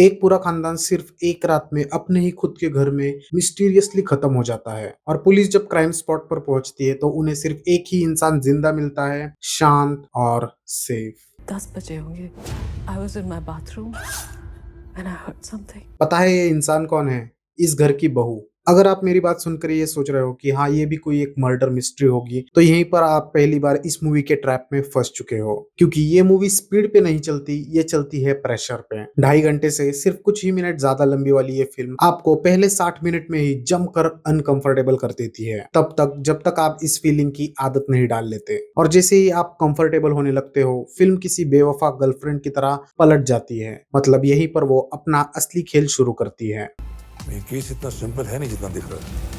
एक पूरा खानदान सिर्फ एक रात में अपने ही खुद के घर में मिस्टीरियसली खत्म हो जाता है और पुलिस जब क्राइम स्पॉट पर पहुंचती है तो उन्हें सिर्फ एक ही इंसान जिंदा मिलता है, शांत और सेफ। 10 बजे होंगे। I was in my bathroom and I heard something. पता है ये इंसान कौन है? इस घर की बहू। अगर आप मेरी बात सुनकर ये सोच रहे हो कि हाँ ये भी कोई एक मर्डर मिस्ट्री होगी, तो यहीं पर आप पहली बार इस मूवी के ट्रैप में फंस चुके हो, क्योंकि ये मूवी स्पीड पे नहीं चलती, ये चलती है प्रेशर पे। 2.5 घंटे से सिर्फ कुछ ही मिनट ज्यादा लंबी वाली ये फिल्म आपको पहले 60 मिनट में ही जमकर अनकंफर्टेबल कर देती है, तब तक जब तक आप इस फीलिंग की आदत नहीं डाल लेते। और जैसे ही आप कंफर्टेबल होने लगते हो, फिल्म किसी बेवफा गर्लफ्रेंड की तरह पलट जाती है। मतलब यहीं पर वो अपना असली खेल शुरू करती है। ये केस इतना सिंपल है नहीं जितना दिख रहा है।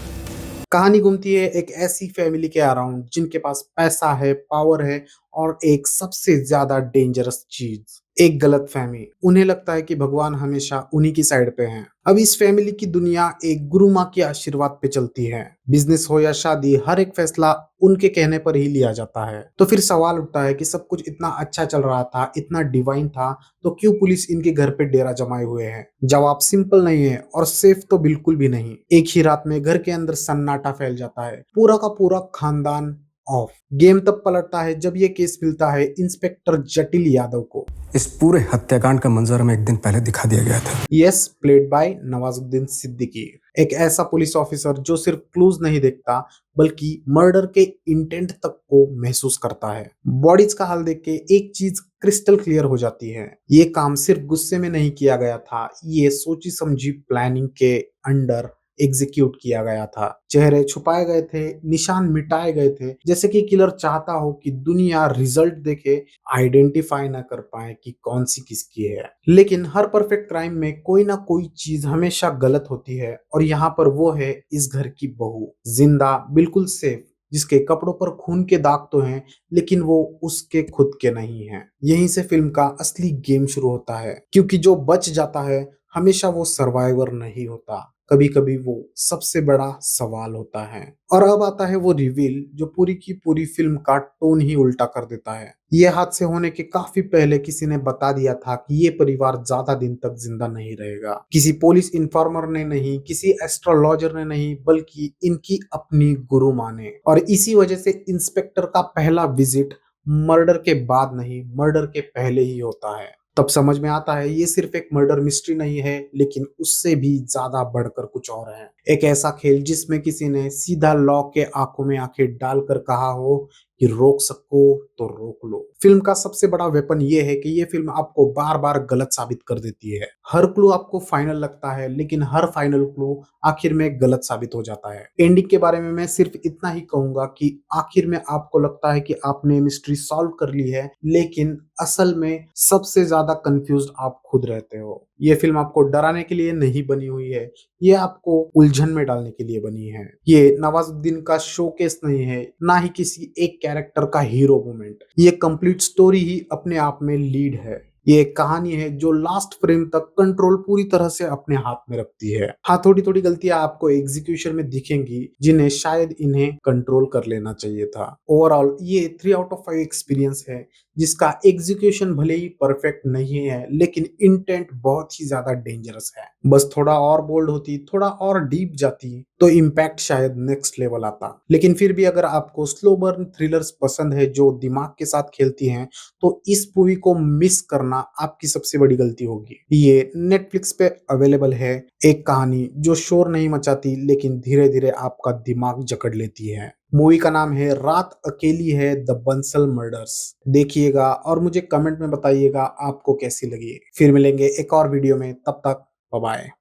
कहानी घूमती है एक ऐसी फैमिली के अराउंड जिनके पास पैसा है, पावर है और एक सबसे ज्यादा डेंजरस चीज, एक गलत फहमी। उन्हें लगता है कि भगवान हमेशा उन्हीं की साइड पे हैं। अब इस फैमिली की दुनिया एक गुरु माँ के आशीर्वाद पे चलती है। बिजनेस हो या शादी, हर एक फैसला उनके कहने पर ही लिया जाता है। तो फिर सवाल उठता है कि सब कुछ इतना अच्छा चल रहा था, इतना डिवाइन था, तो क्यों पुलिस इनके घर पे डेरा जमाए हुए है? जवाब सिंपल नहीं है और सेफ तो बिल्कुल भी नहीं। एक ही रात में घर के अंदर सन्नाटा फैल जाता है, पूरा का पूरा खानदान ऑफ। गेम तब पलटता है जब ये केस मिलता है इंस्पेक्टर जटिल यादव को। इस पूरे हत्याकांड का मंजर हमें एक दिन पहले दिखा दिया गया था। Yes, played by Nawazuddin Siddiqui. एक ऐसा पुलिस ऑफिसर जो सिर्फ क्लूज नहीं देखता बल्कि मर्डर के इंटेंट तक को महसूस करता है। बॉडीज का हाल देख के एक चीज क्रिस्टल क्लियर हो जाती है, ये काम सिर्फ गुस्से में नहीं किया गया था, ये सोची समझी प्लानिंग के अंडर एग्जीक्यूट किया गया था। चेहरे छुपाए गए थे, निशान मिटाए गए थे, जैसे कि किलर चाहता हो कि दुनिया रिजल्ट देखे आइडेंटिफाई ना कर पाए कि कौन सी किसकी है। लेकिन हर परफेक्ट क्राइम में कोई ना कोई चीज हमेशा गलत होती है और यहाँ पर वो है इस घर की बहू, जिंदा, बिल्कुल सेफ, जिसके कपड़ों पर खून के दाग तो हैं लेकिन वो उसके खुद के नहीं हैं। यहीं से फिल्म का असली गेम शुरू होता है, क्योंकि जो बच जाता है हमेशा वो सर्वाइवर नहीं होता, कभी कभी वो सबसे बड़ा सवाल होता है। और अब आता है वो रिवील जो पूरी की पूरी फिल्म का टोन ही उल्टा कर देता है। ये हादसे होने के काफी पहले किसी ने बता दिया था कि ये परिवार ज्यादा दिन तक जिंदा नहीं रहेगा। किसी पुलिस इन्फॉर्मर ने नहीं, किसी एस्ट्रोलॉजर ने नहीं, बल्कि इनकी अपनी गुरु माँ ने। और इसी वजह से इंस्पेक्टर का पहला विजिट मर्डर के बाद नहीं, मर्डर के पहले ही होता है। तब समझ में आता है ये सिर्फ एक मर्डर मिस्ट्री नहीं है, लेकिन उससे भी ज्यादा बढ़कर कुछ और है। एक ऐसा खेल जिसमें किसी ने सीधा लॉ के आंखों में आंखें डालकर कहा हो कि रोक सको तो रोक लो। फिल्म का सबसे बड़ा वेपन ये है कि ये फिल्म आपको बार बार गलत साबित कर देती है। हर क्लू आपको फाइनल लगता है, लेकिन हर फाइनल क्लू आखिर में गलत साबित हो जाता है। एंडिंग के बारे में मैं सिर्फ इतना ही कहूंगा कि आखिर में आपको लगता है कि आपने मिस्ट्री सॉल्व कर ली है, लेकिन असल में सबसे ज्यादा कंफ्यूज्ड आप खुद रहते हो। ये फिल्म आपको डराने के लिए नहीं बनी हुई है, ये आपको उलझन में डालने के लिए बनी है। ये नवाजुद्दीन का शोकेस नहीं है, ना ही किसी एक कैरेक्टर का हीरो मोमेंट। ये कंप्लीट स्टोरी ही अपने आप में लीड है। ये एक कहानी है जो लास्ट फ्रेम तक कंट्रोल पूरी तरह से अपने हाथ में रखती है। हाँ, थोड़ी थोड़ी गलतियां आपको एग्जीक्यूशन में दिखेंगी जिन्हें शायद इन्हें कंट्रोल कर लेना चाहिए था। ओवरऑल ये 3 आउट ऑफ 5 एक्सपीरियंस है, जिसका एग्जीक्यूशन भले ही परफेक्ट नहीं है, लेकिन इंटेंट बहुत ही ज्यादा डेंजरस है। बस थोड़ा और बोल्ड होती, थोड़ा और डीप जाती, तो इम्पैक्ट शायद नेक्स्ट लेवल आता। लेकिन फिर भी अगर आपको स्लो बर्न थ्रिलर्स पसंद है जो दिमाग के साथ खेलती हैं, तो इस मूवी को मिस करना आपकी सबसे बड़ी गलती होगी। ये नेटफ्लिक्स पे अवेलेबल है। एक कहानी जो शोर नहीं मचाती, लेकिन धीरे धीरे आपका दिमाग जकड़ लेती है। मूवी का नाम है रात अकेली है, द बंसल मर्डर्स। देखिएगा और मुझे कमेंट में बताइएगा आपको कैसी लगी। फिर मिलेंगे एक और वीडियो में, तब तक बाय बाय।